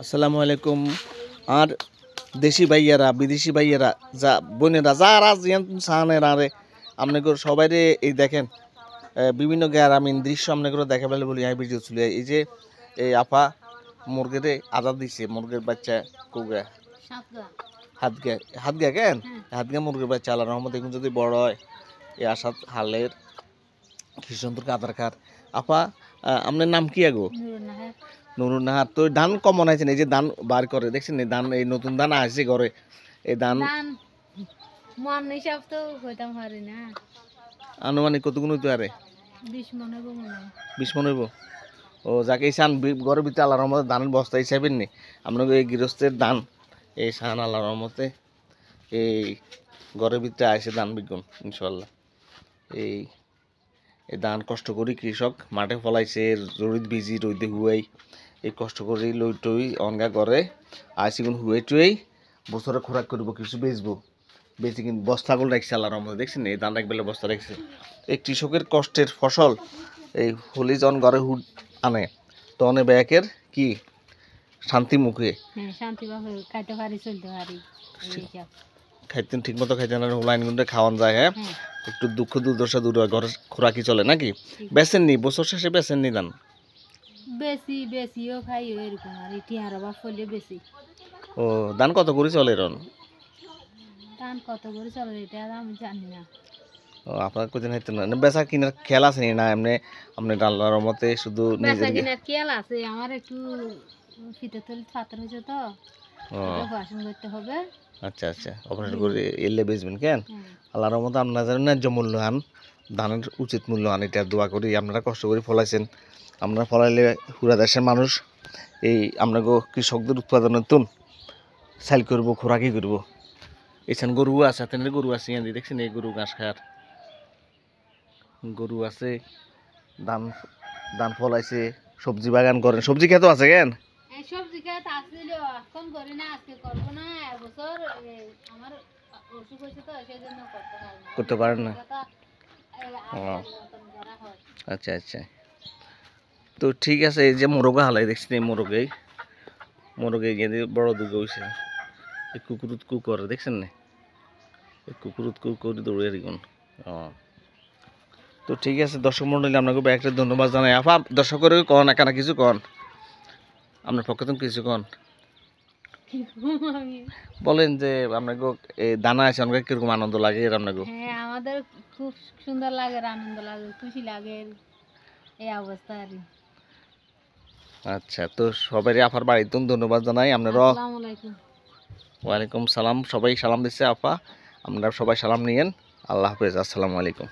আসসালামু আলাইকুম। আর দেশি ভাইয়ারা বিদেশি ভাইয়ারা যা বোনেরা যারা সাহানের আরে আপনাকে সবাই এই দেখেন বিভিন্ন গ্রামীণ দৃশ্য আপনাকে দেখা পেলে বলি আমি ভিডিও চলে এই যে এই আপা মুরগিরে আদার দিচ্ছে মুরগির বাচ্চা কুগা হাত গা কেন হাত গা মুরগির বাচ্চা আল্লাহ রহমত দেখুন যদি বড় হয় এই আসাদ হালের কি সুন্দর কাতার খার আপা আপনার নাম কি আগো? নুরুন নাহার। তো ধান কমন আছে এই যে ধান বার করে দেখছেন এই ধান এই নতুন ধান আসছে ঘরে এই ধান মন হিসাব তো হইতাম পারি না আনুমানিক কতগুণ হইতে পারে? 20 মন হইব মনে হয়। 20 মন হইব। ও যাকে এই সান ঘরের ভিতরে আল্লাহর রহমতে ধানের বস্তা হিসাবেন নি আপনাকে এই গৃহস্থের ধান এই সান আল্লাহর রহমতে এই ঘরের ভিতরে আসে ধান বিজ্ঞান ইনশাল্লাহ। এই এই ধান কষ্ট করি কৃষক মাঠে ফলাইছে জড়িত বিজি রইতে হুয়াই এই কষ্ট করি লই টই অনগা করে আইসি গুণ হুয়াই টুয়েই বছরে খোরাক করবো কিছু বেচবো বেশি কিন্তু বস্তাগুলো রাখছে আল্লাহর রহমতে দেখছেন এই ধান রাখবেলে বস্তা রাখছে এই কৃষকের কষ্টের ফসল এই হলি জন ঘরে হুড আনে তো অনেক ব্যাকের কি শান্তি মুখে শান্তি ভাবে খাইতে পারি চলতে পারি খাইতেন ঠিক মতো খাইতেন না লাইন গুন্ডে খাওয়ান যায়। হ্যাঁ একটু দুঃখ দুর্দশা দূর হয় ঘরে খোরাকি চলে নাকি বেচেন নি বছর শেষে বেচেন নি ধান বেশি বেশিও খাই এরকম আর টিহার অভাব করলে বেশি। ও ধান কত করে চলে এরন? ধান কত করে চলে এটা আমি জানি না। ও আপনার কোথায় হইতে না বেচা কিনার খেয়াল আছে না এমনি আপনি আল্লাহর রহমতে শুধু বেচা কিনার খেয়াল আছে আমার একটু ফিতে তলি ফাতর হয়েছে তো অপারেশন করতে হবে। আচ্ছা আচ্ছা অপারেশন করে এলে বেচবেন কেন? আল্লাহর রহমতে আপনারা জানেন ন্যায্য মূল্যহান ধানের উচিত মূল্যহান এটা দোয়া করি আপনারা কষ্ট করে ফলাইছেন আপনারা ফলাইলে পুরা দেশের মানুষ এই আপনাকে কৃষকদের উৎপাদনের তুন সেল করবো খোরাকি করবো এখান গরু আছে তেনের গরু আছে দেখছেন এই গরু ঘাস খায়ার গরু আছে ধান ধান ফলাইছে সবজি বাগান করেন সবজি খেতে আছে কেন? সবজি খেত আসছিল এখন করি না আজকে করবো না এবছর আমার অসুখ হয়েছে তো সেজন্য করতে পারেন না। আচ্ছা আচ্ছা তো ঠিক আছে এই যে মোরগ হালাই দেখছেন এই মোরগে বড় দুর্গ হয়েছে এই কুকুরুত কু করে দেখছেন না এই কুকুরুত কু করে দৌড়ে দিগুন। তো ঠিক আছে দর্শক মন্ডলী আপনাকে একটা ধন্যবাদ জানাই আপা দর্শকের কন একানা কিছু কন আপনার পক্ষে তুমি কিছু কন বলেন যে আপনাকে এই দানা আছে আপনাকে কিরকম আনন্দ লাগে আপনাকে? হ্যাঁ আমাদের খুব সুন্দর লাগে আনন্দ লাগে খুশি লাগে এই অবস্থা আর। আচ্ছা তো সবাই আপার বাড়িতে ধন্যবাদ জানাই আপনারা। আসসালামু আলাইকুম। ওয়ালাইকুম সালাম সবাই সালাম দিচ্ছে আপা আপনারা সবাই সালাম নিয়েন আল্লাহ হাফেজ আসসালামু আলাইকুম।